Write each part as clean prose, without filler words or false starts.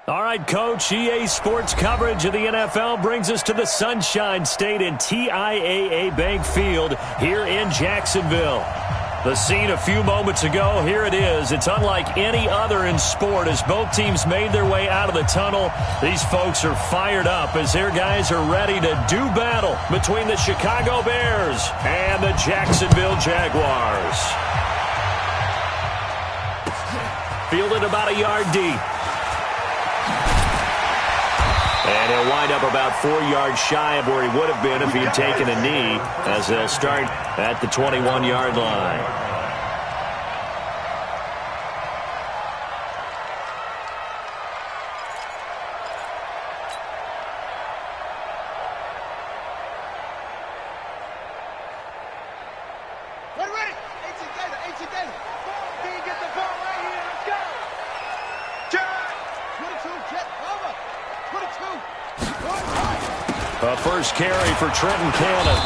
All right, Coach, EA Sports coverage of the NFL brings us to the Sunshine State in TIAA Bank Field here in Jacksonville. The scene a few moments ago, here it is. It's unlike any other in sport as both teams made their way out of the tunnel. These folks are fired up as their guys are ready to do battle between the Chicago Bears and the Jacksonville Jaguars. Fielded about a yard deep. And he'll wind up about 4 yards shy of where he would have been if he had taken a knee, as they'll start at the 21-yard line. First carry for Trenton Cannon.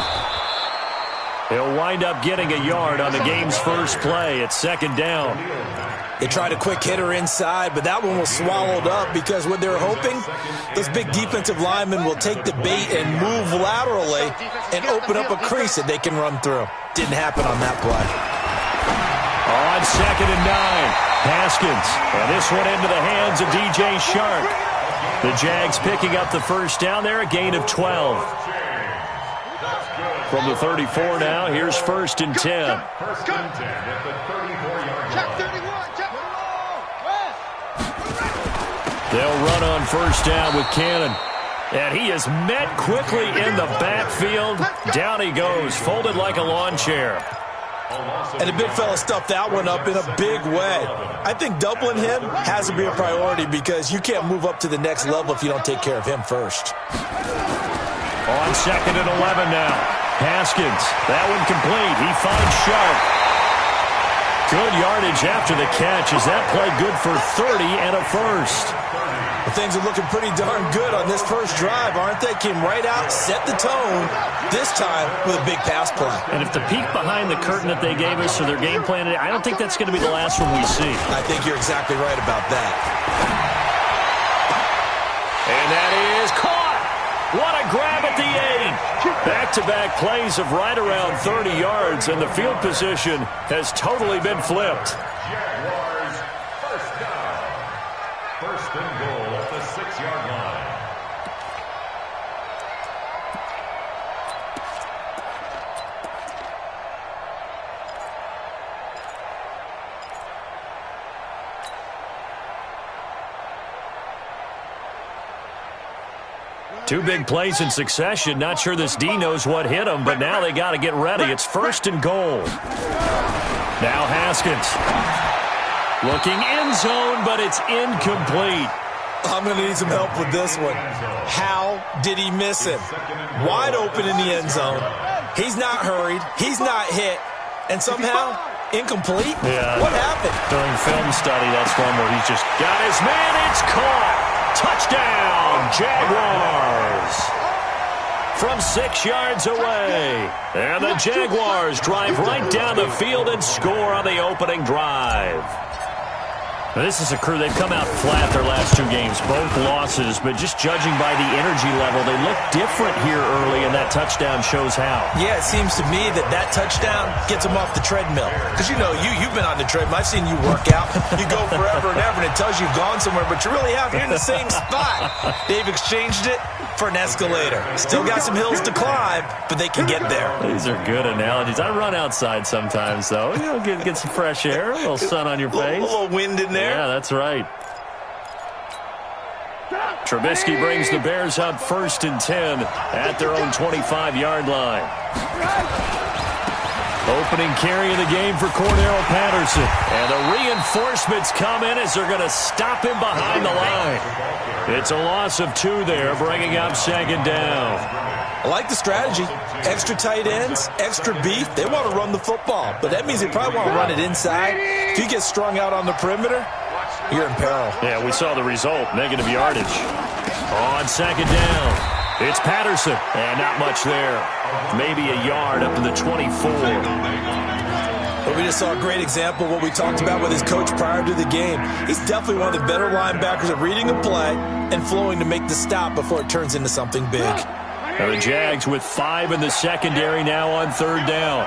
He'll wind up getting a yard on the game's first play. It's second down. They tried a quick hitter inside, but that one was swallowed up because what they were hoping, those big defensive linemen will take the bait and move laterally and open up a crease that they can run through. Didn't happen on that play. On second and 9, Haskins. And this one into the hands of DJ Shark. The Jags picking up the first down there, a gain of 12. From the 34 now, here's first and 10. They'll run on first down with Cannon. And he is met quickly in the backfield. Down he goes, folded like a lawn chair. And the big fella stuffed that one up in a big way. I think doubling him has to be a priority because you can't move up to the next level if you don't take care of him first. On second and 11 now. Haskins, that one complete. He finds Sharp. Good yardage after the catch. Is that play good for 30 and a first? Well, things are looking pretty darn good on this first drive, aren't they? Came right out, set the tone, this time with a big pass play. And if the peek behind the curtain that they gave us or their game plan, I don't think that's going to be the last one we see. I think you're exactly right about that. And that is caught. What a grab at the 8. Back-to-back plays of right around 30 yards, and the field position has totally been flipped. Jaguars, first down. First and goal at the 6-yard line. Two big plays in succession. Not sure this D knows what hit him, but now they got to get ready. It's first and goal. Now Haskins. Looking end zone, but it's incomplete. I'm going to need some help with this one. How did he miss him? Wide open in the end zone. He's not hurried. He's not hit. And somehow, incomplete? Yeah. What happened? During film study, that's one where he's just got his man. It's caught. Touchdown, Jaguars. From 6 yards away. And the Jaguars drive right down the field and score on the opening drive. Now, this is a crew, they've come out flat their last 2 games, both losses, but just judging by the energy level, they look different here early, and that touchdown shows how. Yeah, it seems to me that touchdown gets them off the treadmill. Because, you know, you've been on the treadmill. I've seen you work out. You go forever and ever, and it tells you you've gone somewhere, but you really have. You're in the same spot. They've exchanged it for an escalator. Still got some hills to climb, but they can get there. These are good analogies. I run outside sometimes, though. You know, get some fresh air, a little sun on your face. A little wind in there. Yeah, that's right. Trubisky brings the Bears up first and 10 at their own 25-yard line. Opening carry of the game for Cordarrelle Patterson. And the reinforcements come in as they're going to stop him behind the line. It's a loss of 2 there, bringing up second down. I like the strategy. Extra tight ends, extra beef. They want to run the football, but that means they probably want to run it inside. If you get strung out on the perimeter, you're in peril. Yeah, we saw the result, negative yardage. On second down, it's Patterson, and not much there. Maybe a yard up to the 24. But we just saw a great example of what we talked about with his coach prior to the game. He's definitely one of the better linebackers at reading a play and flowing to make the stop before it turns into something big. Now the Jags with 5 in the secondary now on 3rd down.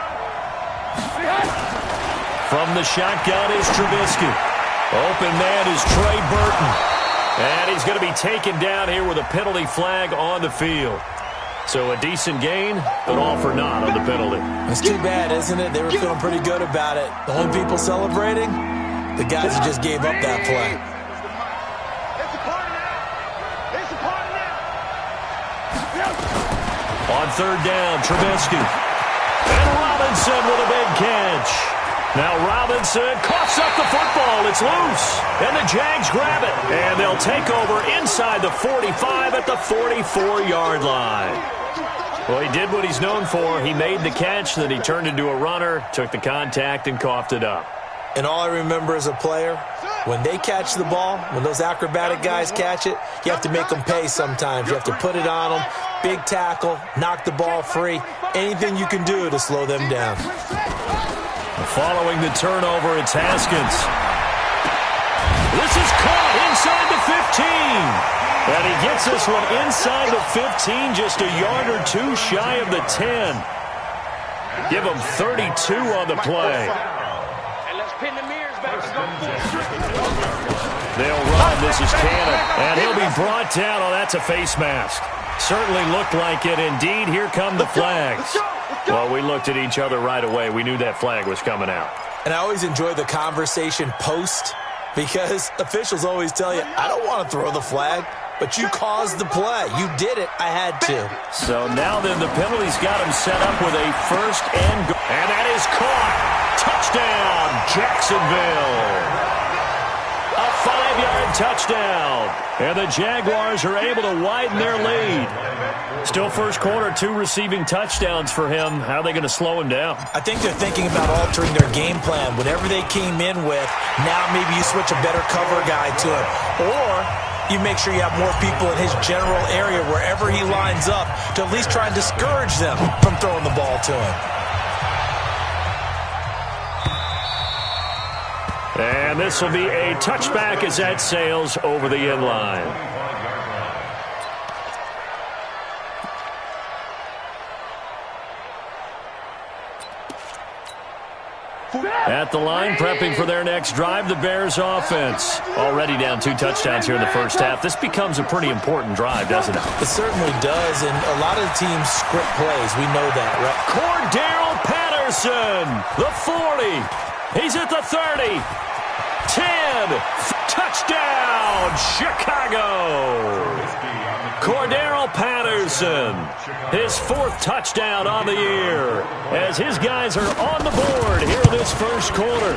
From the shotgun is Trubisky. Open man is Trey Burton. And he's going to be taken down here with a penalty flag on the field. So a decent gain, but all for naught on the penalty. It's too bad, isn't it? They were feeling pretty good about it. The only people celebrating, the guys who just gave up that play. On 3rd down, Trubisky. And Robinson with a big catch. Now Robinson coughs up the football. It's loose. And the Jags grab it. And they'll take over inside the 45 at the 44-yard line. Well, he did what he's known for. He made the catch, then he turned into a runner, took the contact, and coughed it up. And all I remember as a player, when they catch the ball, when those acrobatic guys catch it, you have to make them pay sometimes. You have to put it on them, big tackle, knock the ball free, anything you can do to slow them down. Following the turnover, it's Haskins. This is caught inside the 15. And he gets this one inside the 15, just a yard or two shy of the 10. Give him 32 on the play. They'll run. This is Cannon. And he'll be brought down. Oh, that's a face mask. Certainly looked like it. Indeed, here come the flags. Well, we looked at each other right away. We knew that flag was coming out. And I always enjoy the conversation post because officials always tell you, I don't want to throw the flag, but you caused the play. You did it. I had to. So now then the penalty's got him set up with a 1st and goal. And that is caught. Touchdown, Jacksonville. A 5-yard touchdown. And the Jaguars are able to widen their lead. Still first quarter, 2 receiving touchdowns for him. How are they going to slow him down? I think they're thinking about altering their game plan. Whatever they came in with, now maybe you switch a better cover guy to him. Or you make sure you have more people in his general area wherever he lines up to at least try and discourage them from throwing the ball to him. And this will be a touchback as that sails over the end line. At the line, prepping for their next drive, the Bears offense. Already down 2 touchdowns here in the first half. This becomes a pretty important drive, doesn't it? It certainly does, and a lot of teams script plays. We know that, right? Cordarrelle Patterson, the 40. He's at the 30. 10. Touchdown, Chicago. Cordarrelle Patterson, his 4th touchdown on the year, as his guys are on the board here in this first quarter.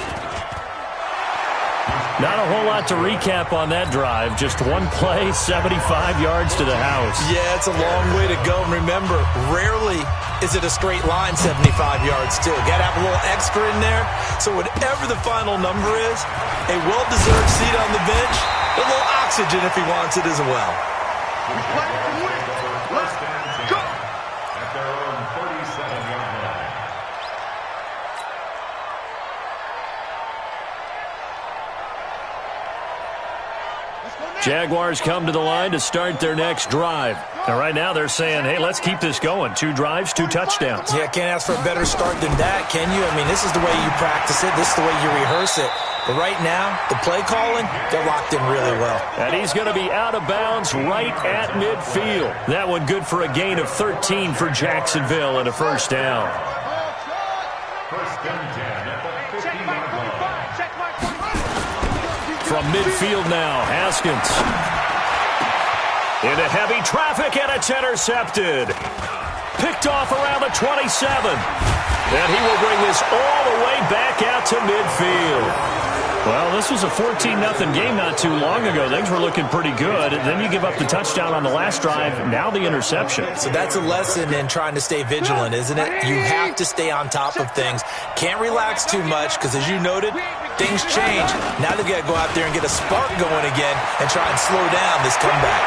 Not a whole lot to recap on that drive. Just one play, 75 yards to the house. Yeah, it's a long way to go. And remember, rarely is it a straight line 75 yards, too. Got to have a little extra in there. So whatever the final number is, a well-deserved seat on the bench, a little oxygen if he wants it as well. Let's go. At their own 37-yard line. Jaguars come to the line to start their next drive. And right now they're saying, hey, let's keep this going. 2 drives, 2 touchdowns. Yeah, can't ask for a better start than that, can you? I mean, this is the way you practice it. This is the way you rehearse it. But right now, the play calling, they're locked in really well. And he's going to be out of bounds right at midfield. That one good for a gain of 13 for Jacksonville and a first down. First and 10 at the 50-yard line. From midfield now, Haskins. Into heavy traffic, and it's intercepted. Picked off around the 27. And he will bring this all the way back out to midfield. Well, this was a 14-0 game not too long ago. Things were looking pretty good. Then you give up the touchdown on the last drive. Now the interception. So that's a lesson in trying to stay vigilant, isn't it? You have to stay on top of things. Can't relax too much because, as you noted, things change. Now they've got to go out there and get a spark going again and try and slow down this comeback.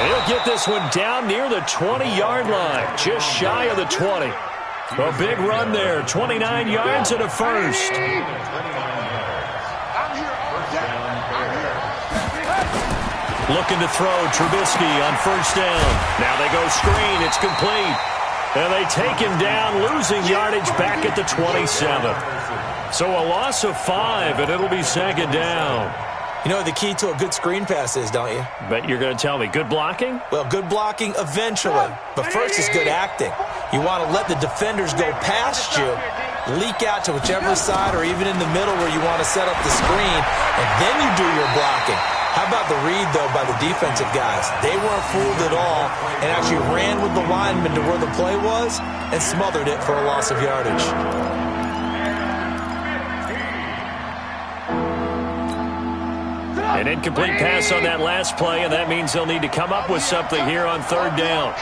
He'll get this one down near the 20-yard line, just shy of the 20. A big run there, 29 yards and a first. Looking to throw, Trubisky on first down. Now they go screen, it's complete. And they take him down, losing yardage back at the 27. So a loss of 5, and it'll be second down. You know what the key to a good screen pass is, don't you? Bet you're going to tell me, good blocking? Well, good blocking eventually. But first is good acting. You want to let the defenders go past you, leak out to whichever side or even in the middle where you want to set up the screen, and then you do your blocking. How about the read, though, by the defensive guys? They weren't fooled at all and actually ran with the lineman to where the play was and smothered it for a loss of yardage. An incomplete pass on that last play, and that means they'll need to come up with something here on third down.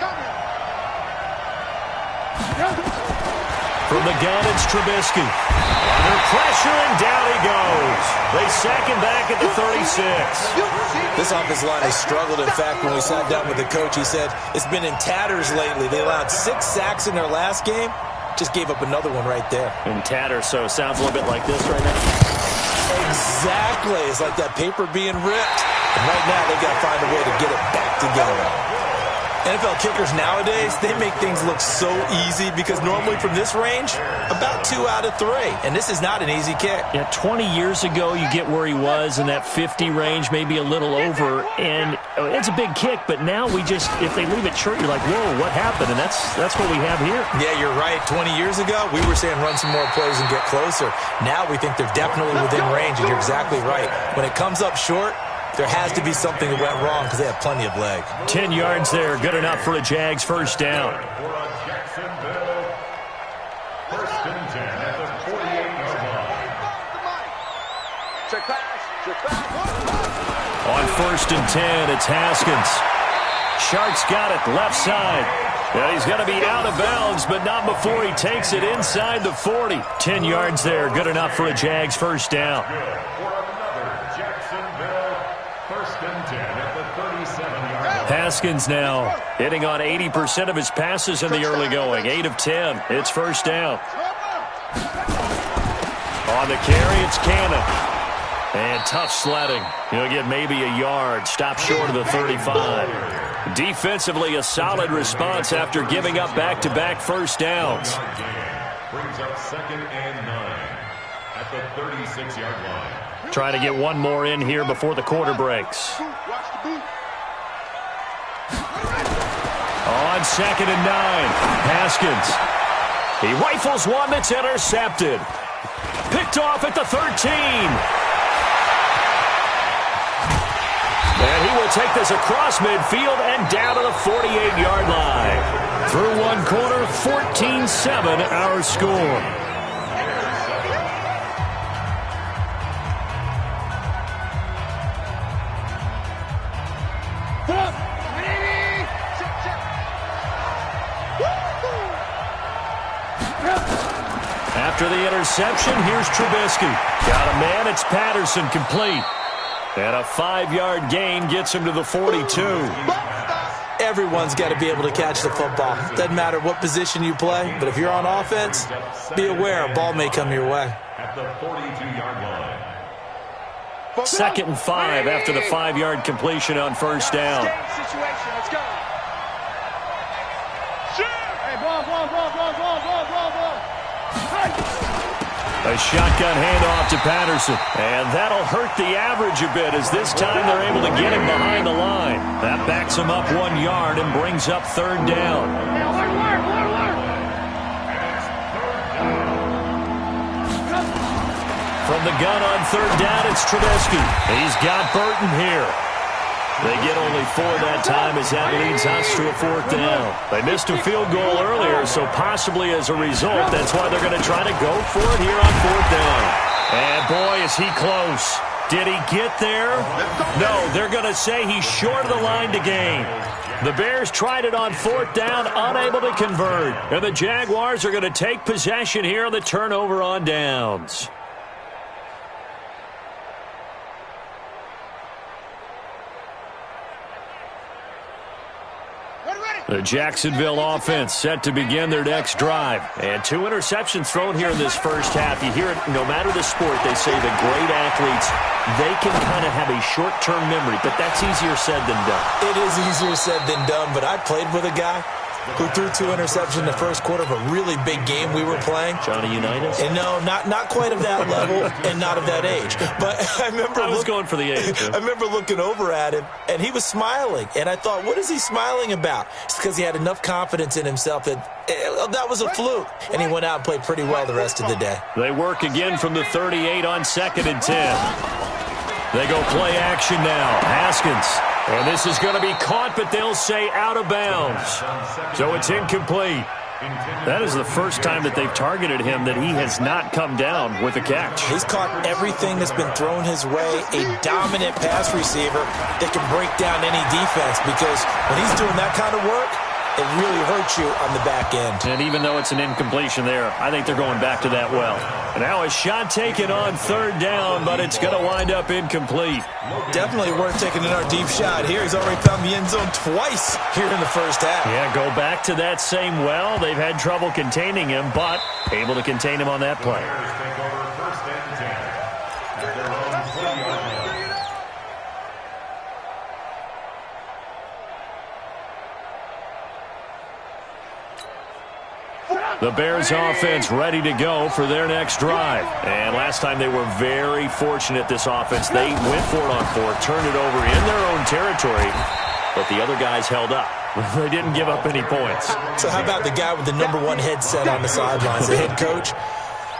From the gun, it's Trubisky. Under pressure, and down he goes. They sack him back at the 36. This offensive line has struggled. In fact, when we sat down with the coach, he said it's been in tatters lately. They allowed 6 sacks in their last game. Just gave up another one right there. In tatters, so it sounds a little bit like this right now. Exactly. It's like that paper being ripped. And right now, they've got to find a way to get it back together. NFL kickers nowadays, they make things look so easy because normally from this range, about 2 out of 3. And this is not an easy kick. Yeah, 20 years ago, you get where he was in that 50 range, maybe a little over. And it's a big kick, but now we just, if they leave it short, you're like, whoa, what happened? And that's what we have here. Yeah, you're right. 20 years ago, we were saying run some more plays and get closer. Now we think they're definitely within range, and you're exactly right. When it comes up short, there has to be something that went wrong because they have plenty of leg. 10 yards there, good enough for a Jags first down. First and 10 at the 48-yard line. On first and 10, it's Haskins. Sharks got it, left side. And he's going to be out of bounds, but not before he takes it inside the 40. 10 yards there, good enough for a Jags first down. Haskins now hitting on 80% of his passes in the early going. 8 of 10. It's first down. On the carry, it's Cannon. And tough sledding. He'll get maybe a yard. Stop short of the 35. Defensively, a solid response after giving up back-to-back first downs. Brings up second and 9 at the 36-yard line. Trying to get one more in here before the quarter breaks. On second and 9, Haskins. He rifles one that's intercepted. Picked off at the 13. And he will take this across midfield and down to the 48-yard line. Through one quarter, 14-7 our score. After the interception, here's Trubisky. Got a man, it's Patterson, complete. And a 5-yard gain gets him to the 42. Everyone's got to be able to catch the football. Doesn't matter what position you play, but if you're on offense, be aware a ball may come your way. At the 42-yard line. Second and 5 after the 5-yard completion on first down. Let's go. Hey, ball. A shotgun handoff to Patterson. And that'll hurt the average a bit as this time they're able to get him behind the line. That backs him up 1 yard and brings up third down. From the gun on third down, it's Trubisky. He's got Burton here. They get only 4 that time as that leads us to a fourth down. They missed a field goal earlier, so possibly as a result, that's why they're going to try to go for it here on fourth down. And boy, is he close. Did he get there? No, they're going to say he's short of the line to gain. The Bears tried it on fourth down, unable to convert. And the Jaguars are going to take possession here on the turnover on downs. The Jacksonville offense set to begin their next drive. And 2 interceptions thrown here in this first half. You hear it, no matter the sport, they say the great athletes, they can kind of have a short-term memory, but that's easier said than done. It is easier said than done, but I played with a guy who threw 2 interceptions in the first quarter of a really big game we were playing. Johnny Unitas? And no, not quite of that level and not of that age. But I was going for the age. I remember looking over at him, and he was smiling. And I thought, what is he smiling about? It's because he had enough confidence in himself that was a fluke. And he went out and played pretty well the rest of the day. They work again from the 38 on 2nd and 10. They go play action now. Haskins. And this is going to be caught, but they'll say out of bounds. So it's incomplete. That is the first time that they've targeted him that he has not come down with a catch. He's caught everything that's been thrown his way. A dominant pass receiver that can break down any defense, because when he's doing that kind of work, it really hurts you on the back end. And even though it's an incompletion there, I think they're going back to that well. And now a shot taken on 3rd down, but it's going to wind up incomplete. Definitely worth taking in our deep shot here. He's already found the end zone twice here in the first half. Yeah, go back to that same well. They've had trouble containing him, but able to contain him on that play. The Bears offense ready to go for their next drive. And last time they were very fortunate, this offense. They went for it on 4th, turned it over in their own territory, but the other guys held up. They didn't give up any points. So how about the guy with the #1 headset on the sidelines, the head coach?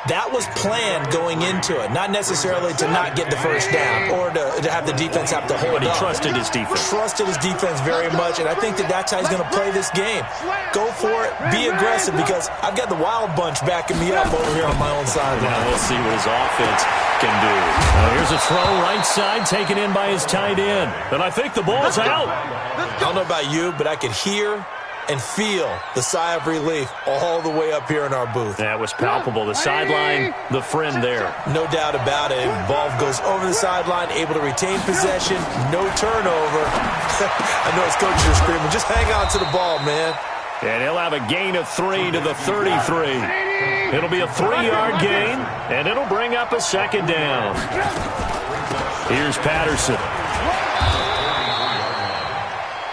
That was planned going into it, not necessarily to not get the first down or to have the defense have to hold up. But he trusted his defense. Trusted his defense very much, and I think that's how he's going to play this game. Go for it, be aggressive, because I've got the wild bunch backing me up over here on my own sideline. Now we'll see what his offense can do. Here's a throw right side, taken in by his tight end. And I think the ball's out. I don't know about you, but I could hear and feel the sigh of relief all the way up here in our booth. That was palpable. The sideline, the friend there. No doubt about it. Ball goes over the sideline, able to retain possession, no turnover. I know his coaches are screaming, just hang on to the ball, man. And he'll have a gain of 3 to the 33. It'll be a 3-yard gain, and it'll bring up a 2nd down. Here's Patterson.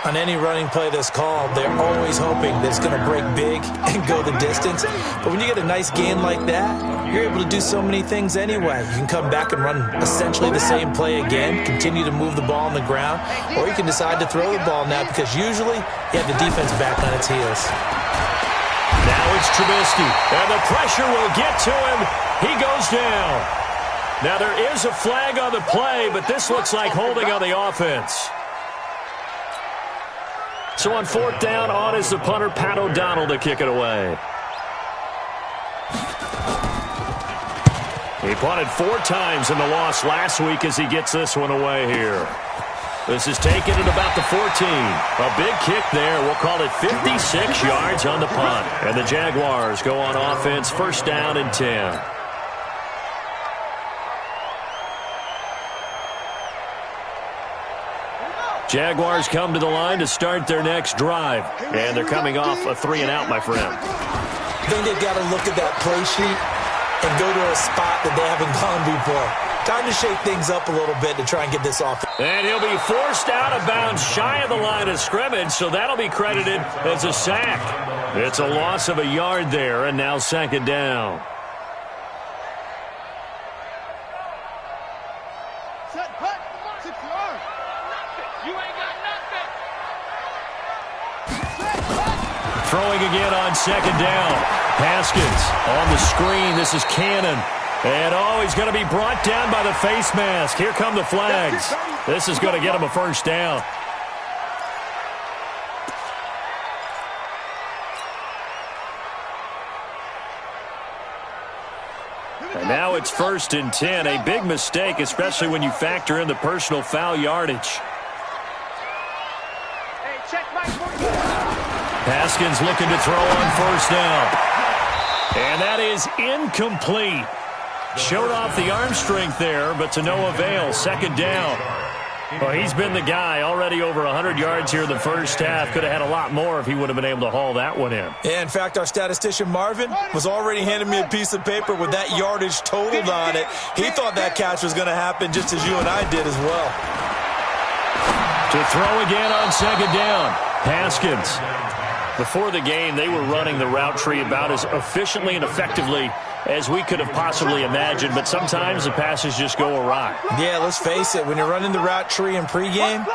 On any running play that's called, they're always hoping that it's going to break big and go the distance. But when you get a nice gain like that, you're able to do so many things anyway. You can come back and run essentially the same play again, continue to move the ball on the ground, or you can decide to throw the ball now, because usually you have the defense back on its heels. Now it's Trubisky, and the pressure will get to him. He goes down. Now there is a flag on the play, but this looks like holding on the offense. So on 4th down, on is the punter, Pat O'Donnell, to kick it away. He punted 4 times in the loss last week as he gets this one away here. This is taken at about the 14. A big kick there. We'll call it 56 yards on the punt. And the Jaguars go on offense, 1st down and 10. Jaguars come to the line to start their next drive. And they're coming off a 3-and-out, my friend. I think they've got to look at that play sheet and go to a spot that they haven't gone before. Time to shake things up a little bit to try and get this off. And he'll be forced out of bounds shy of the line of scrimmage, so that'll be credited as a sack. It's a loss of a yard there, and now 2nd down. Throwing again on 2nd down. Haskins on the screen. This is Cannon. And, he's going to be brought down by the face mask. Here come the flags. This is going to get him a 1st down. And now it's 1st and 10. A big mistake, especially when you factor in the personal foul yardage. Haskins looking to throw on 1st down. And that is incomplete. Showed off the arm strength there, but to no avail. 2nd down. Well, he's been the guy. Already over 100 yards here in the first half. Could have had a lot more if he would have been able to haul that one in. Yeah, in fact, our statistician Marvin was already handing me a piece of paper with that yardage totaled on it. He thought that catch was going to happen just as you and I did as well. To throw again on second down. Haskins. Before the game, they were running the route tree about as efficiently and effectively as we could have possibly imagined, but sometimes the passes just go awry. Yeah, let's face it. When you're running the route tree in pregame,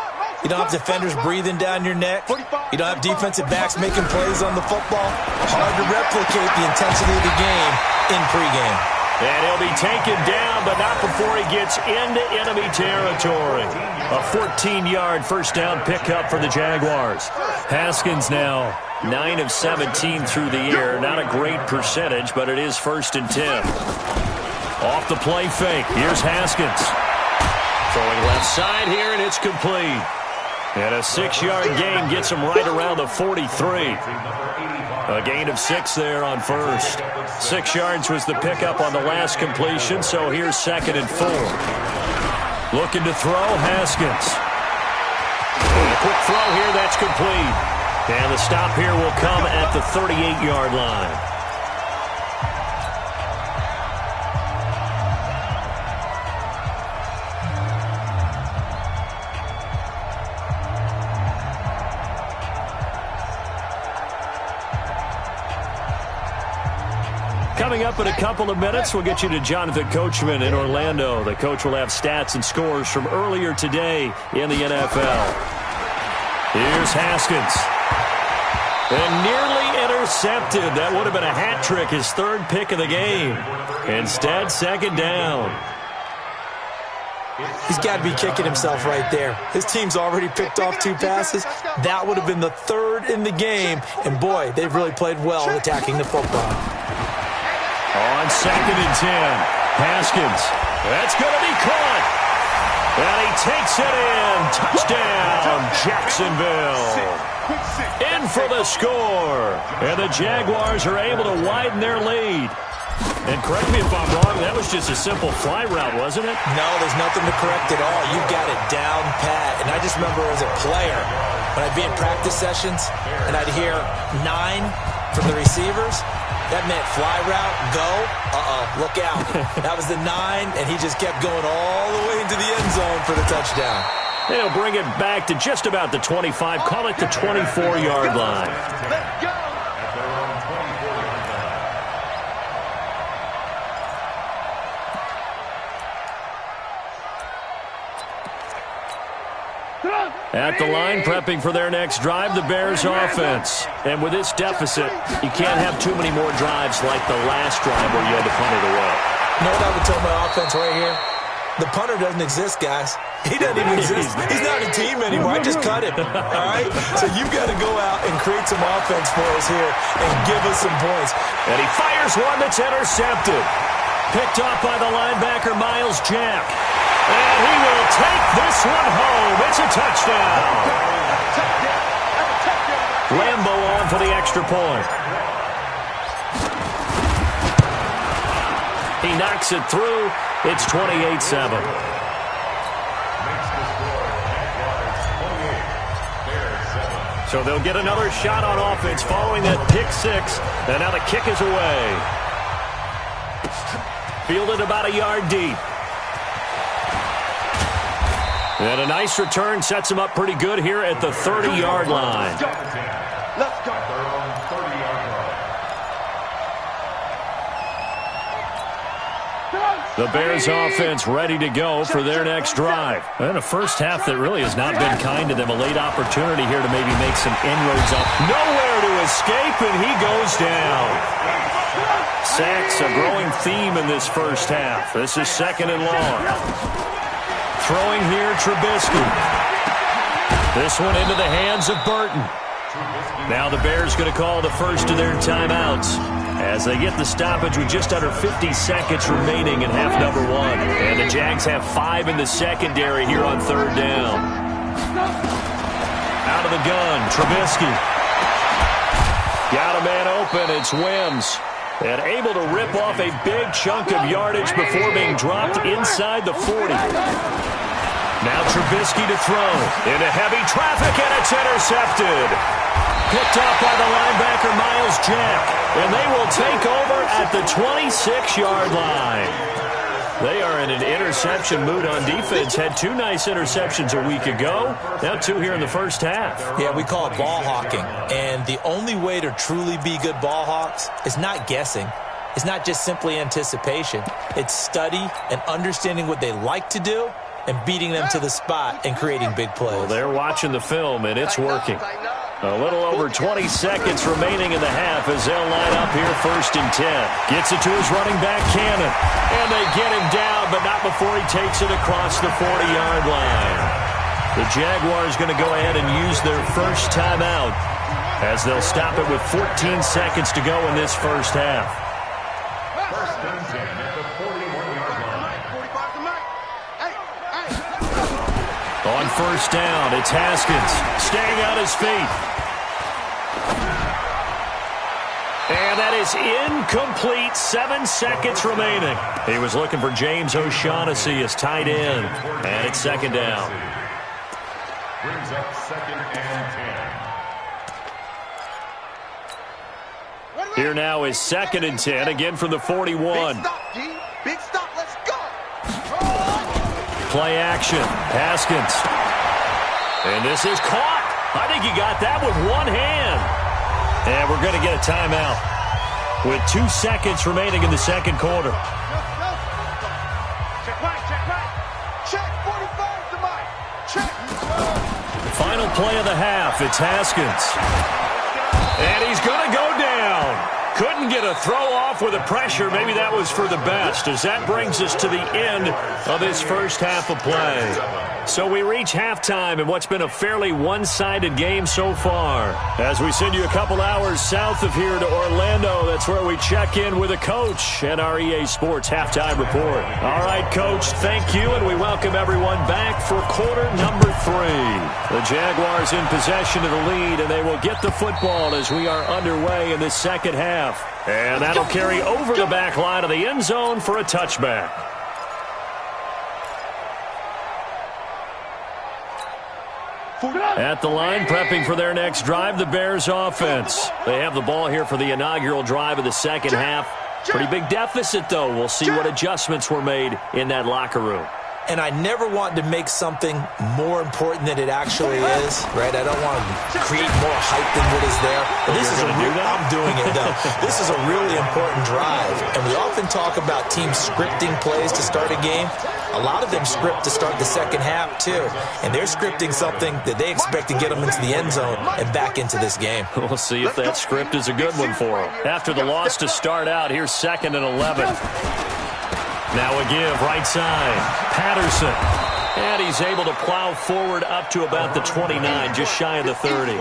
you don't have defenders breathing down your neck. You don't have defensive backs making plays on the football. Hard to replicate the intensity of the game in pregame. And he'll be taken down, but not before he gets into enemy territory. A 14-yard first down pickup for the Jaguars. Haskins now 9 of 17 through the air. Not a great percentage, but it is 1st and 10. Off the play fake. Here's Haskins. Throwing left side here, and it's complete. And a 6-yard gain gets him right around the 43. A gain of 6 there on first. 6 yards was the pickup on the last completion, so here's 2nd and 4. Looking to throw, Haskins. A quick throw here, that's complete. And the stop here will come at the 38-yard line. Coming up in a couple of minutes, we'll get you to Jonathan Coachman in Orlando. The coach will have stats and scores from earlier today in the NFL. Here's Haskins. And nearly intercepted. That would have been a hat trick, his 3rd pick of the game. Instead, 2nd down. He's got to be kicking himself right there. His team's already picked off 2 passes. That would have been the 3rd in the game. And, boy, they've really played well attacking the football. On 2nd and 10, Haskins. That's going to be caught. And he takes it in. Touchdown, Jacksonville. In for the score. And the Jaguars are able to widen their lead. And correct me if I'm wrong, that was just a simple fly route, wasn't it? No, there's nothing to correct at all. You've got it down pat. And I just remember as a player, when I'd be in practice sessions, and I'd hear 9 from the receivers, that meant fly route, go, look out. That was the 9, and he just kept going all the way into the end zone for the touchdown. They'll bring it back to just about the 25, call it the 24-yard line. Let's go. At the line, prepping for their next drive, the Bears offense. And with this deficit, you can't have too many more drives like the last drive where you had to punt it away. You know what I would tell my offense right here? The punter doesn't exist, guys. He doesn't even exist. He's not a team anymore. I just cut him. All right? So you've got to go out and create some offense for us here and give us some points. And he fires one that's intercepted. Picked off by the linebacker, Miles Jack. And he will take this one home. It's a touchdown. Lambo on for the extra point. He knocks it through. It's 28-7. So they'll get another shot on offense following that pick 6. And now the kick is away. Fielded about a yard deep. And a nice return sets him up pretty good here at the 30-yard line. Let's go. The Bears offense ready to go for their next drive. And a first half that really has not been kind to them. A late opportunity here to maybe make some inroads up. Nowhere to escape, and he goes down. Sacks, a growing theme in this first half. This is 2nd and long. Throwing here, Trubisky. This one into the hands of Burton. Now the Bears going to call the first of their timeouts as they get the stoppage with just under 50 seconds remaining in half number 1. And the Jags have 5 in the secondary here on 3rd down. Out of the gun, Trubisky. Got a man open, it's Wims. And able to rip off a big chunk of yardage before being dropped inside the 40. Now Trubisky to throw. Into heavy traffic, and it's intercepted. Picked off by the linebacker, Myles Jack. And they will take over at the 26-yard line. They are in an interception mood on defense. Had 2 nice interceptions a week ago. Now 2 here in the first half. Yeah, we call it ball hawking. And the only way to truly be good ball hawks is not guessing. It's not just simply anticipation. It's study and understanding what they like to do and beating them to the spot and creating big plays. Well, they're watching the film, and it's working. A little over 20 seconds remaining in the half as they'll line up here 1st and 10. Gets it to his running back, Cannon. And they get him down, but not before he takes it across the 40-yard line. The Jaguars going to go ahead and use their first timeout as they'll stop it with 14 seconds to go in this first half. 1st and 10 at the 41-yard line. On 1st down, it's Haskins staying on his feet. And that is incomplete. 7 seconds remaining. He was looking for James O'Shaughnessy as tight end. And it's 2nd down. Brings up 2nd and 10. Here now is 2nd and 10, again from the 41. Big stop, G. Big stop. Let's go. Play action. Haskins. And this is caught. I think he got that with one hand. And we're going to get a timeout with 2 seconds remaining in the second quarter. Check right. Check 45 to Mike. Check. Final play of the half. It's Haskins. And he's going to go down. Couldn't get a throw off with the pressure. Maybe that was for the best, as that brings us to the end of this first half of play. So we reach halftime in what's been a fairly one-sided game so far. As we send you a couple hours south of here to Orlando, that's where we check in with a coach and our EA Sports Halftime Report. All right, Coach, thank you, and we welcome everyone back for quarter number 3. The Jaguars in possession of the lead, and they will get the football as we are underway in this second half. And that'll carry over the back line of the end zone for a touchback. At the line, prepping for their next drive, the Bears offense. They have the ball here for the inaugural drive of the second half. Pretty big deficit, though. We'll see what adjustments were made in that locker room. And I never want to make something more important than it actually is, right? I don't want to create more hype than what is there. But this is I'm doing it, though. This is a really important drive. And we often talk about teams scripting plays to start a game. A lot of them script to start the second half, too. And they're scripting something that they expect to get them into the end zone and back into this game. We'll see if that script is a good one for them. After the loss to start out, here's 2nd and 11. Now a give, right side. Patterson. And he's able to plow forward up to about the 29, just shy of the 30.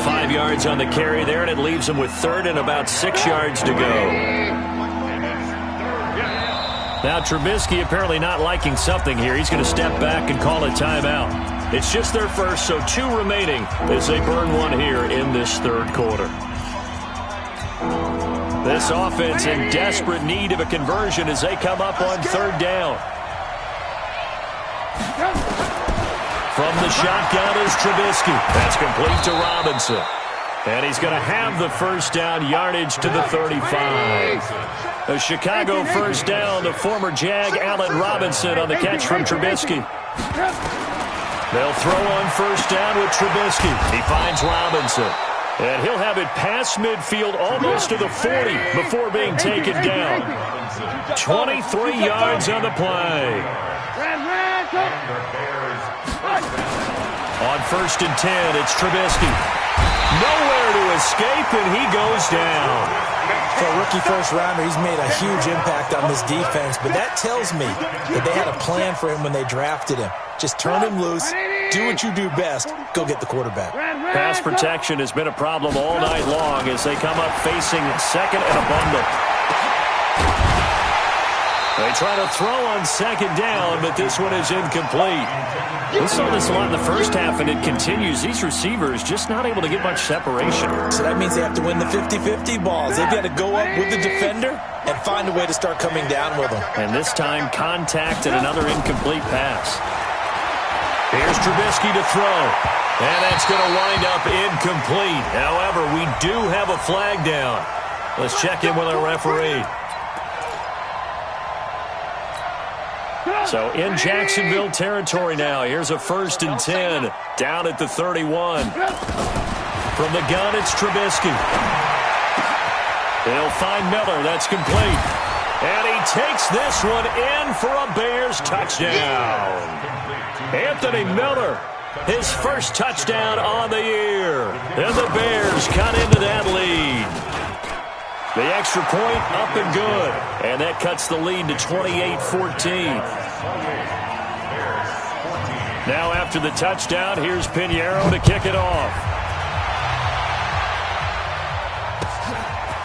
5 yards on the carry there, and it leaves him with 3rd and about 6 yards to go. Now Trubisky apparently not liking something here. He's going to step back and call a timeout. It's just their first, so 2 remaining as they burn one here in this third quarter. This offense in desperate need of a conversion as they come up on 3rd down. From the shotgun is Trubisky. That's complete to Robinson. And he's going to have the first down, yardage to the 35. A Chicago first down to former Jag Allen Robinson on the catch from Trubisky. They'll throw on first down with Trubisky. He finds Robinson. And he'll have it past midfield almost to the 40 before being taken down. 23 yards on the play. On 1st and 10, it's Trubisky. Nowhere to escape, and he goes down. For a rookie first-rounder, he's made a huge impact on this defense, but that tells me that they had a plan for him when they drafted him. Just turn him loose, do what you do best, go get the quarterback. Pass protection has been a problem all night long as they come up facing 2nd and a bundle. They try to throw on 2nd down, but this one is incomplete. We saw this a lot in the first half, and it continues. These receivers just not able to get much separation. So that means they have to win the 50-50 balls. They've got to go up with the defender and find a way to start coming down with them. And this time, contact and another incomplete pass. Here's Trubisky to throw. And that's going to wind up incomplete. However, we do have a flag down. Let's check in with our referee. So in Jacksonville territory now. Here's a 1st and 10 down at the 31. From the gun, it's Trubisky. He'll find Miller. That's complete. And he takes this one in for a Bears touchdown. Anthony Miller, his first touchdown on the year. And the Bears cut into that lead. The extra point up and good. And that cuts the lead to 28-14. Now after the touchdown, here's Pinheiro to kick it off.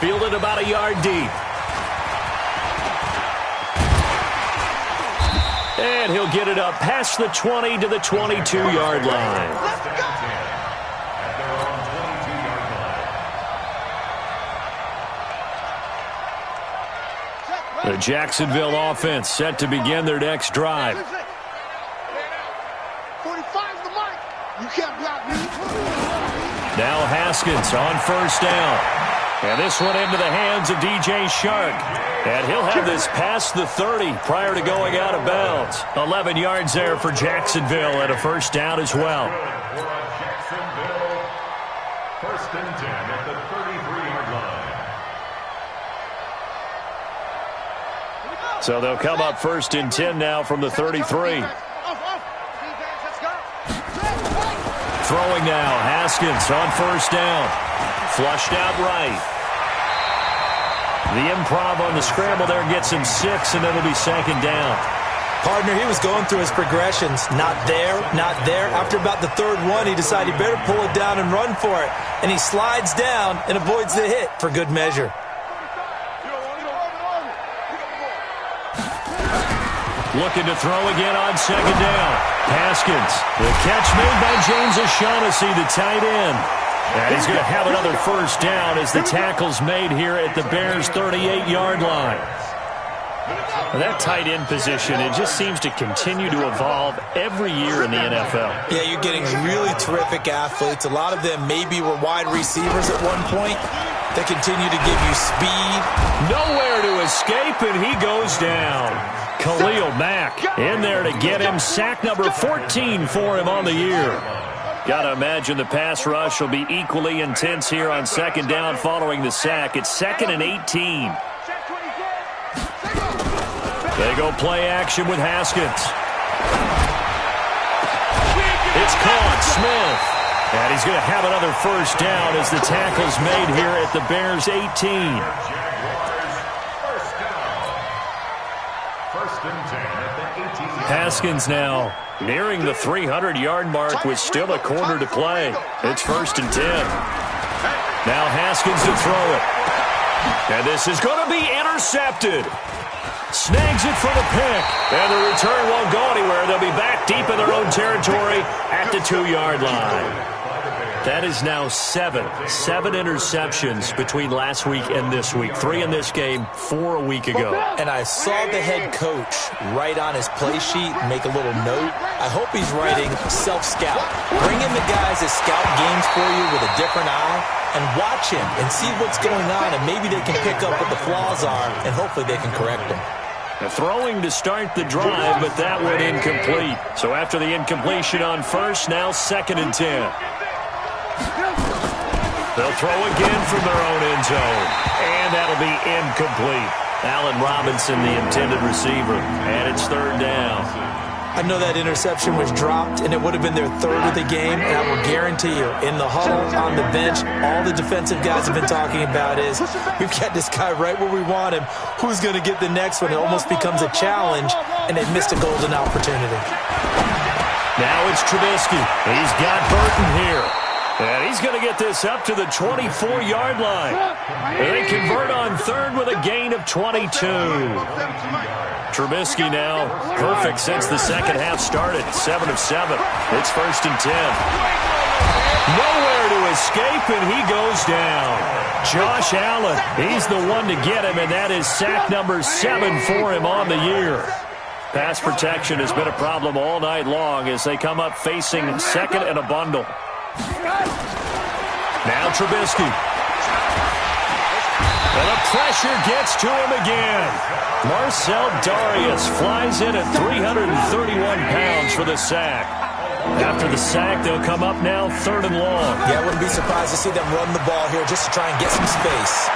Fielded about a yard deep. And he'll get it up past the 20 to the 22-yard line. The Jacksonville offense set to begin their next drive. 45's the mic. You can't block me. Now Haskins on 1st down. And this one into the hands of DJ Shark. And he'll have this past the 30 prior to going out of bounds. 11 yards there for Jacksonville and a 1st down as well. Jacksonville, 1st and 10 at the 33-yard line. So they'll come up 1st and 10 now from the 33. Throwing now, Haskins on 1st down. Flushed out right. The improv on the scramble there gets him 6, and it'll be 2nd down. Partner, he was going through his progressions. Not there, not there. After about the 3rd one, he decided he better pull it down and run for it. And he slides down and avoids the hit for good measure. Looking to throw again on 2nd down. Haskins. The catch made by James O'Shaughnessy, the tight end. And he's going to have another 1st down as the tackle's made here at the Bears' 38-yard line. Well, that tight end position, it just seems to continue to evolve every year in the NFL. Yeah, you're getting really terrific athletes. A lot of them maybe were wide receivers at one point. They continue to give you speed. Nowhere to escape, and he goes down. Khalil Mack in there to get him. Sack number 14 for him on the year. Got to imagine the pass rush will be equally intense here on 2nd down following the sack. It's 2nd and 18. They go play action with Haskins. It's caught. Smith. And he's going to have another 1st down as the tackle's made here at the Bears' 18. Haskins now nearing the 300-yard mark with still a quarter to play. It's 1st and 10. Now Haskins to throw it. And this is going to be intercepted. Snags it for the pick. And the return won't go anywhere. They'll be back deep in their own territory at the 2-yard line. That is now 7 interceptions between last week and this week. 3 in this game, 4 a week ago. And I saw the head coach write on his play sheet, make a little note. I hope he's writing self-scout. Bring in the guys that scout games for you with a different eye and watch him and see what's going on, and maybe they can pick up what the flaws are, and hopefully they can correct them. Throwing to start the drive, but that one incomplete. So after the incompletion on 1st, now 2nd and 10. They'll throw again from their own end zone. And that'll be incomplete. Allen Robinson, the intended receiver. And it's 3rd down. I know that interception was dropped, and it would have been their 3rd of the game. And I will guarantee you, in the huddle, on the bench, all the defensive guys have been talking about is, we've got this guy right where we want him. Who's going to get the next one? It almost becomes a challenge, and they've missed a golden opportunity. Now it's Trubisky. He's got Burton here. And he's going to get this up to the 24-yard line. They convert on 3rd with a gain of 22. Trubisky now perfect since the 2nd half started. 7 of 7. It's 1st and 10. Nowhere to escape, and he goes down. Josh Allen, he's the one to get him, and that is sack number 7 for him on the year. Pass protection has been a problem all night long as they come up facing second and a bundle. Now Trubisky. And the pressure gets to him again. Marcell Dareus flies in at 331 pounds for the sack. After the sack, they'll come up now third and long. Yeah, I wouldn't be surprised to see them run the ball here just to try and get some space.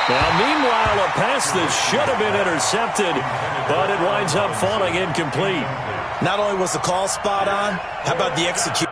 Now, meanwhile, a pass that should have been intercepted, but it winds up falling incomplete. Not only was the call spot on, how about the execution?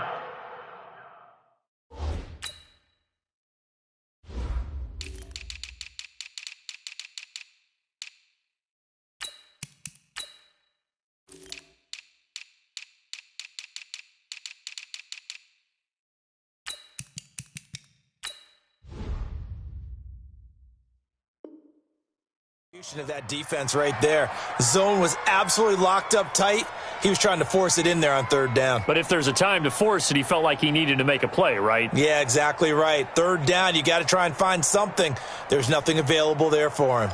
Of that defense right there. The zone was absolutely locked up tight. He was trying to force it in there on third down. But if there's a time to force it, he felt like he needed to make a play, right? Yeah, exactly right. Third down, you got to try and find something. There's nothing available there for him.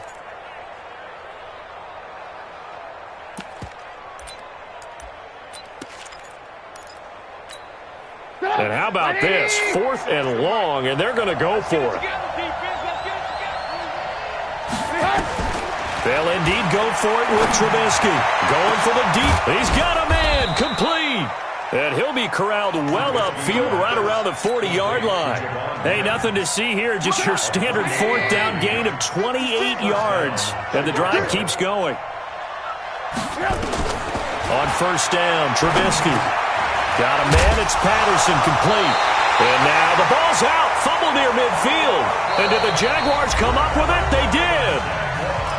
And how about this? Fourth and long, and they're going to go for it. They'll indeed go for it with Trubisky. Going for the deep. He's got a man. Complete. And he'll be corralled well upfield right around the 40-yard line. Hey, nothing to see here. Just your standard fourth down gain of 28 yards. And the drive keeps going. On first down, Trubisky. Got a man. It's Patterson, complete. And now the ball's out. Fumble near midfield. And did the Jaguars come up with it? They did.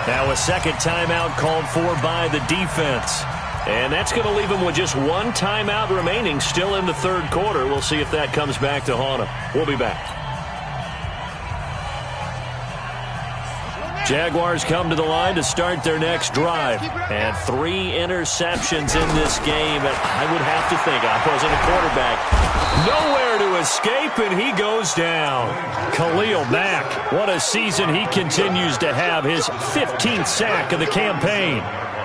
Now a second timeout called for by the defense. And that's going to leave them with just one timeout remaining still in the third quarter. We'll see if that comes back to haunt them. We'll be back. Jaguars come to the line to start their next drive. And 3 interceptions in this game. And I would have to think, I wasn't a quarterback, nowhere to escape, and he goes down. Khalil Mack, what a season he continues to have. His 15th sack of the campaign.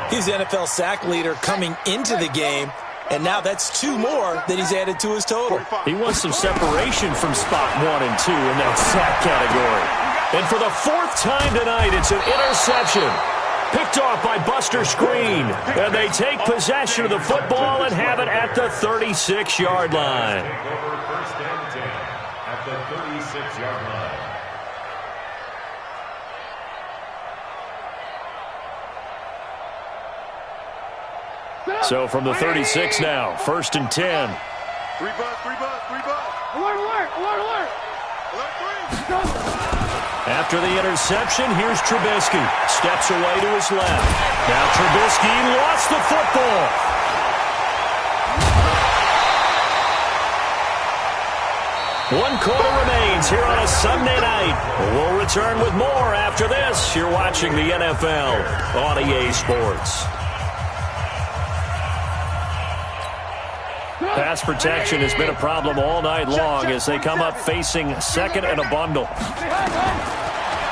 He's the NFL sack leader coming into the game, and now that's 2 more that he's added to his total. He wants some separation from spot 1 and 2 in that sack category. And for the 4th time tonight, it's an interception. Picked off by Buster Screen. And they take possession of the football and have it at the 36-yard line. First and 10 at the 36-yard line. So from the 36 now, first and 10. 3 bucks. Alert. Alert 3. After the interception, here's Trubisky. Steps away to his left. Now Trubisky lost the football. One quarter remains here on a Sunday night. We'll return with more after this. You're watching the NFL on EA Sports. Pass protection has been a problem all night long as they come up facing second and a bundle.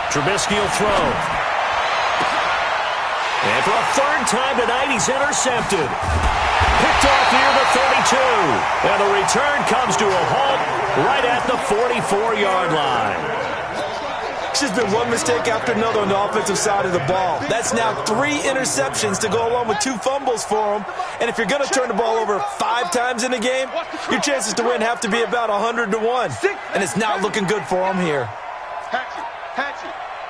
Trubisky will throw. And for a 3rd time tonight, he's intercepted. Picked off near the 32. And the return comes to a halt right at the 44-yard line. It's just been one mistake after another on the offensive side of the ball. That's now 3 interceptions to go along with 2 fumbles for him. And if you're going to turn the ball over 5 times in a game, your chances to win have to be about 100 to 1. And it's not looking good for him here. Hatchet.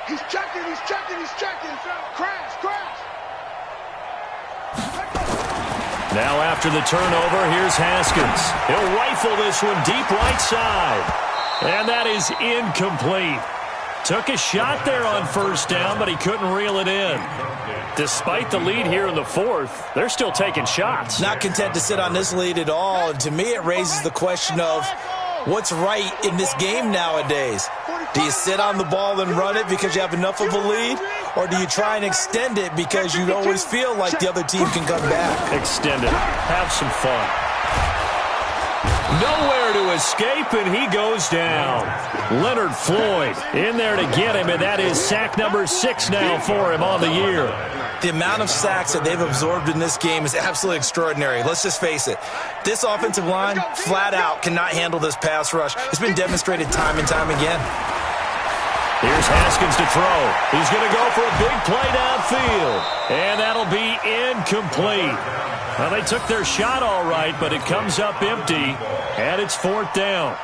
He's checking. Crash. Now after the turnover, here's Haskins. He'll rifle this one deep right side. And that is incomplete. Took a shot there on first down, but he couldn't reel it in. Despite the lead here in the 4th, they're still taking shots. Not content to sit on this lead at all. And to me, it raises the question of what's right in this game nowadays. Do you sit on the ball and run it because you have enough of a lead? Or do you try and extend it because you always feel like the other team can come back? Extend it. Have some fun. Nowhere to escape, and he goes down. Leonard Floyd in there to get him, and that is sack number 6 now for him on the year. The amount of sacks that they've absorbed in this game is absolutely extraordinary. Let's just face it. This offensive line, flat out, cannot handle this pass rush. It's been demonstrated time and time again. Here's Haskins to throw. He's going to go for a big play downfield. And that'll be incomplete. Well, they took their shot all right, but it comes up empty, and it's 4th down.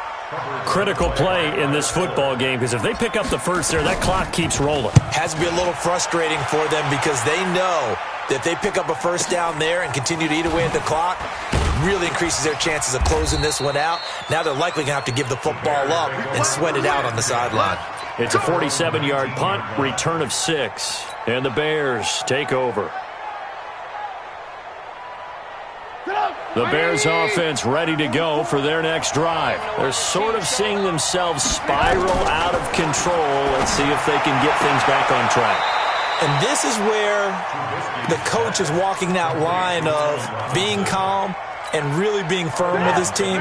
Critical play in this football game, because if they pick up the first there, that clock keeps rolling. Has to be a little frustrating for them because they know that if they pick up a first down there and continue to eat away at the clock, it really increases their chances of closing this one out. Now they're likely going to have to give the football up and sweat it out on the sideline. It's a 47-yard punt, return of 6, and the Bears take over. The Bears offense ready to go for their next drive. They're sort of seeing themselves spiral out of control. Let's see if they can get things back on track. And this is where the coach is walking that line of being calm and really being firm with his team.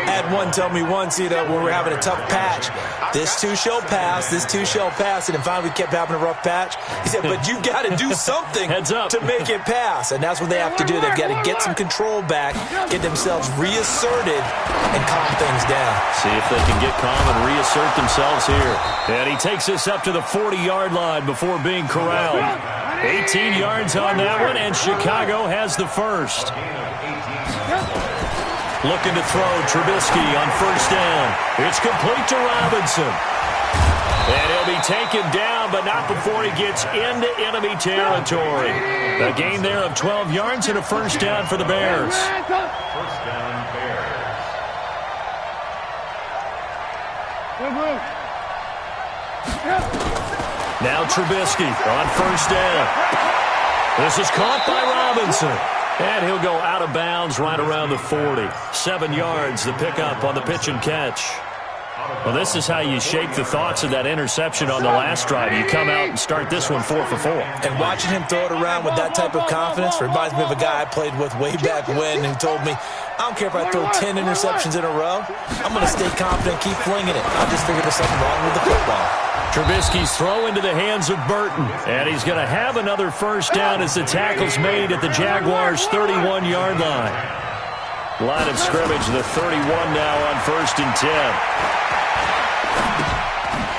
I had one tell me once, when we were having a tough patch, this too shall pass, this too shall pass, and then finally we kept having a rough patch. He said, but you got to do something to make it pass, and that's what they have to do. They've got to get some control back, get themselves reasserted, and calm things down. See if they can get calm and reassert themselves here. And he takes us up to the 40-yard line before being corralled. 18 yards on that one, and Chicago has the first. Looking to throw, Trubisky on first down. It's complete to Robinson. And he'll be taken down, but not before he gets into enemy territory. A gain there of 12 yards and a first down for the Bears. First down, Bears. Now Trubisky on first down. This is caught by Robinson. And he'll go out of bounds right around the 40. 7 yards, the pickup on the pitch and catch. Well, this is how you shake the thoughts of that interception on the last drive. You come out and start this one 4 for 4. And watching him throw it around with that type of confidence reminds me of a guy I played with way back when who told me, I don't care if I throw 10 interceptions in a row. I'm going to stay confident and keep flinging it. I just figured there's something wrong with the football. Trubisky's throw into the hands of Burton. And he's going to have another first down as the tackle's made at the Jaguars' 31-yard line. Line of scrimmage, the 31 now on 1st and 10.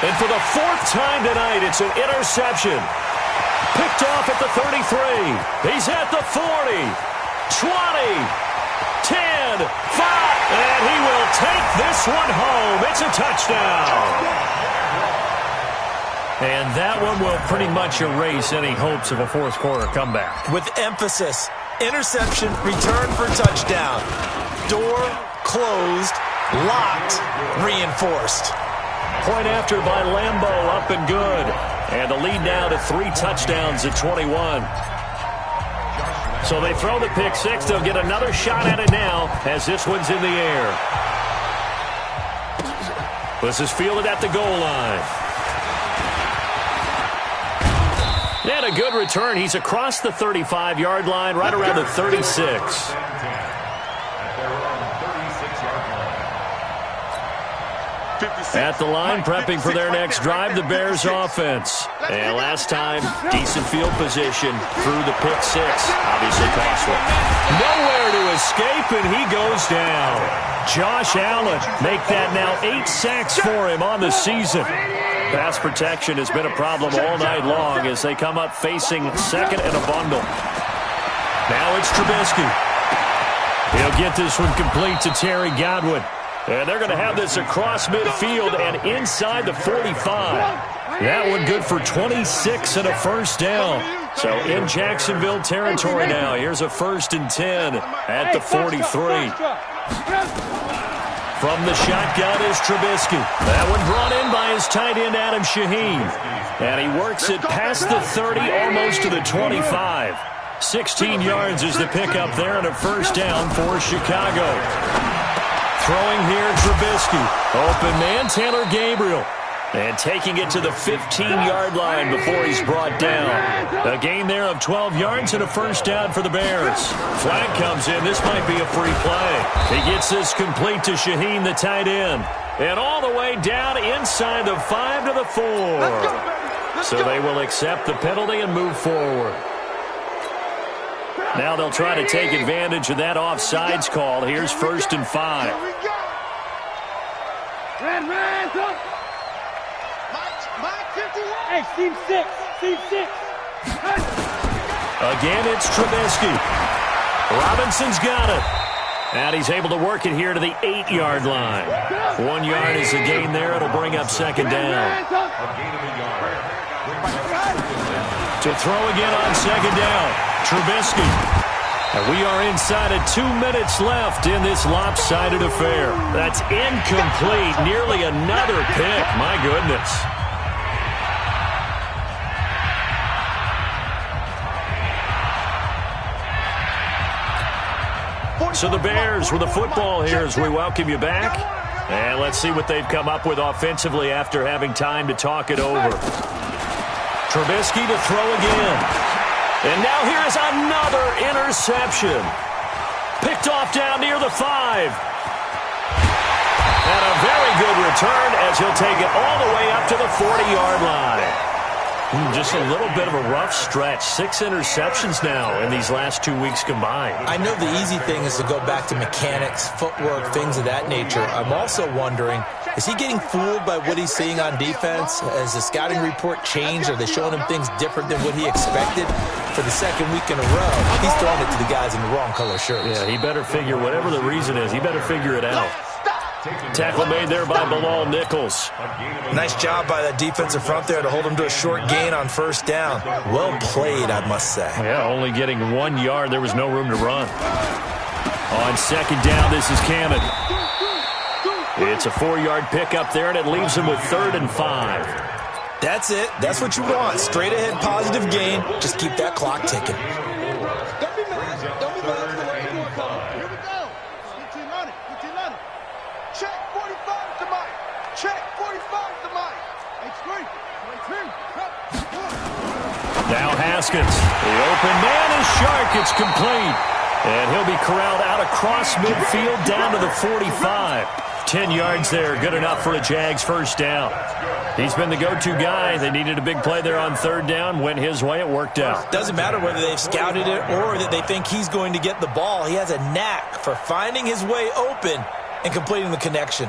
And for the 4th time tonight, it's an interception. Picked off at the 33. He's at the 40, 20, 10, 5, and he will take this one home. It's a touchdown. And that one will pretty much erase any hopes of a fourth-quarter comeback. With emphasis, interception, return for touchdown. Door closed, locked, reinforced. Point after by Lambo, up and good. And the lead now to 3 touchdowns at 21. So they throw the pick 6. They'll get another shot at it now as this one's in the air. This is fielded at the goal line. And a good return. He's across the 35-yard line, right around the 36. At the line, prepping for their next drive, the Bears offense. And last time, decent field position through the pick 6. Obviously costly. Nowhere to escape, and he goes down. Josh Allen make that now 8 sacks for him on the season. Pass protection has been a problem all night long as they come up facing second and a bundle. Now it's Trubisky. He'll get this one complete to Terry Godwin. And they're going to have this across midfield and inside the 45. That one good for 26 and a first down. So in Jacksonville territory now. Here's a 1st and 10 at the 43. From the shotgun is Trubisky. That one brought in by his tight end, Adam Shaheen. And he works it past the 30, almost to the 25. 16 yards is the pickup there and a first down for Chicago. Throwing here, Trubisky. Open man, Taylor Gabriel. And taking it to the 15-yard line before he's brought down. A gain there of 12 yards and a first down for the Bears. Flag comes in. This might be a free play. He gets this complete to Shaheen, the tight end. And all the way down inside the 5 to the 4. So they will accept the penalty and move forward. Now they'll try to take advantage of that offsides call. Here's 1st and 5. Here we go. Red, up. Mike 51. Hey, team 6. Team 6. Again, it's Trubisky. Robinson's got it. And he's able to work it here to the 8-yard line. 1 yard is a gain there. It'll bring up 2nd down. To throw again on 2nd down. Trubisky. And we are inside of 2 minutes left in this lopsided affair. That's incomplete. Nearly another pick. My goodness. So the Bears with the football here as we welcome you back. And let's see what they've come up with offensively after having time to talk it over. Trubisky to throw again. And now here is another interception. Picked off down near the 5. And a very good return as he'll take it all the way up to the 40-yard line. Just a little bit of a rough stretch. 6 interceptions now in these last 2 weeks combined. I know the easy thing is to go back to mechanics, footwork, things of that nature. I'm also wondering, is he getting fooled by what he's seeing on defense? Has the scouting report changed? Are they showing him things different than what he expected? For the 2nd week in a row, he's throwing it to the guys in the wrong color shirts. Yeah, he better figure, whatever the reason is, he better figure it out. Tackle made there by Bilal Nichols. Nice job by that defensive front there to hold him to a short gain on 1st down. Well played, I must say. Yeah, only getting 1 yard. There was no room to run. On 2nd down, this is Cameron. It's a 4-yard pickup there, and it leaves him with 3rd and 5. That's it. That's what you want. Straight ahead positive gain. Just keep that clock ticking. Don't be mad. Don't be mad. Here we go. Get on it. Check 45 to Mike. Check 45 to Mike. H3. Now Haskins. The open man is Shark. It's complete. And he'll be corralled out across midfield down to the 45. 10 yards there. Good enough for a Jags 1st down. He's been the go-to guy. They needed a big play there on 3rd down. Went his way. It worked out. Doesn't matter whether they've scouted it or that they think he's going to get the ball. He has a knack for finding his way open and completing the connection.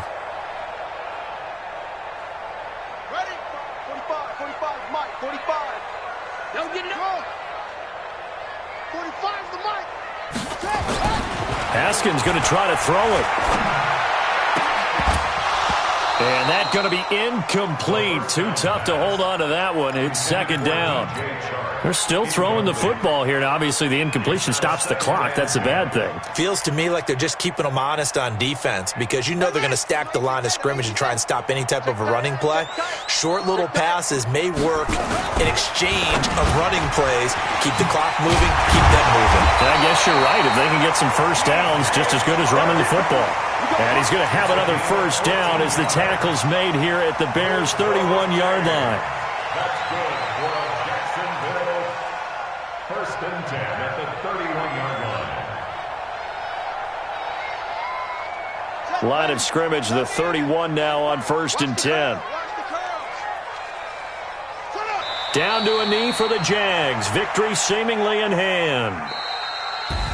Ready? 45, Mike, 45. Don't get it on. 45 to Mike. Haskins going to try to throw it. And that's going to be incomplete. Too tough to hold on to that one. It's 2nd down. They're still throwing the football here. Now, obviously, the incompletion stops the clock. That's a bad thing. Feels to me like they're just keeping them honest on defense because you know they're going to stack the line of scrimmage and try and stop any type of a running play. Short little passes may work in exchange of running plays. Keep the clock moving, keep them moving. I guess you're right. If they can get some 1st downs, just as good as running the football. And he's going to have another 1st down as the tackle's made here at the Bears' 31-yard line. That's good for Jacksonville. 1st and 10 at the 31-yard line. Line of scrimmage, the 31 now on 1st and 10. Down to a knee for the Jags. Victory seemingly in hand.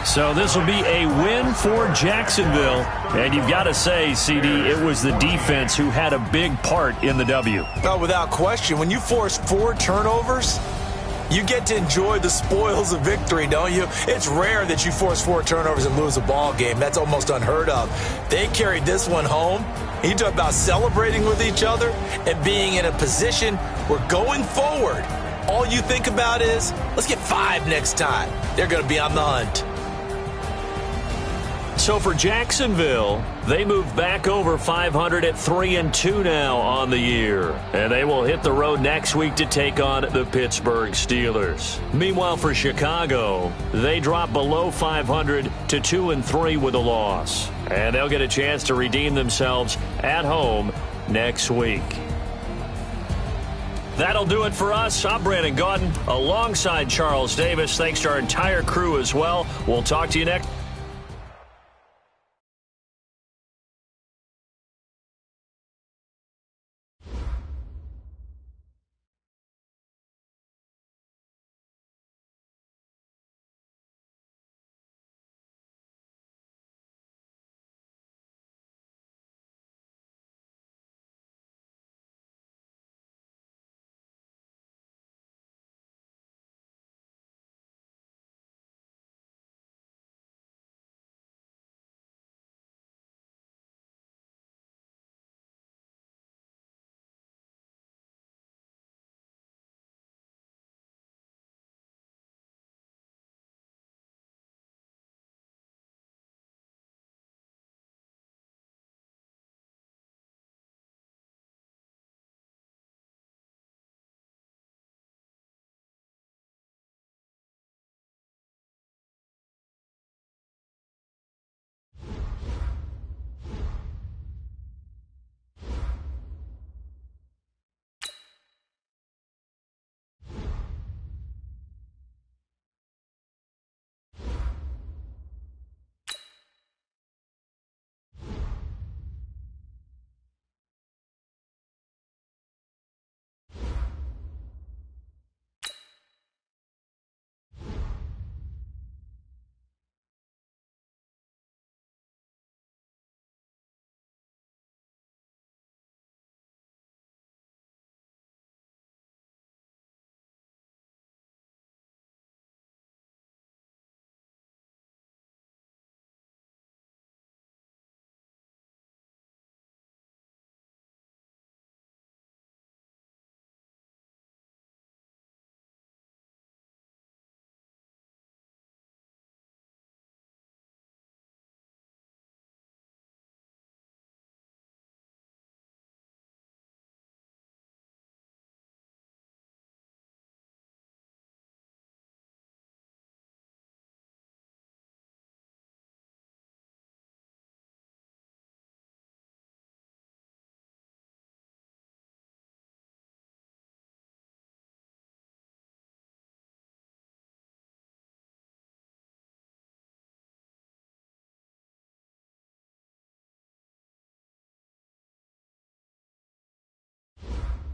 So this will be a win for Jacksonville. And you've got to say, CD, it was the defense who had a big part in the W. Oh, without question. When you force 4 turnovers, you get to enjoy the spoils of victory, don't you? It's rare that you force 4 turnovers and lose a ball game. That's almost unheard of. They carried this one home. You talk about celebrating with each other and being in a position where going forward, all you think about is, let's get 5 next time. They're going to be on the hunt. So for Jacksonville, they move back over 500 at 3-2 now on the year. And they will hit the road next week to take on the Pittsburgh Steelers. Meanwhile, for Chicago, they drop below 500 to 2-3 with a loss. And they'll get a chance to redeem themselves at home next week. That'll do it for us. I'm Brandon Gaudin alongside Charles Davis. Thanks to our entire crew as well. We'll talk to you next.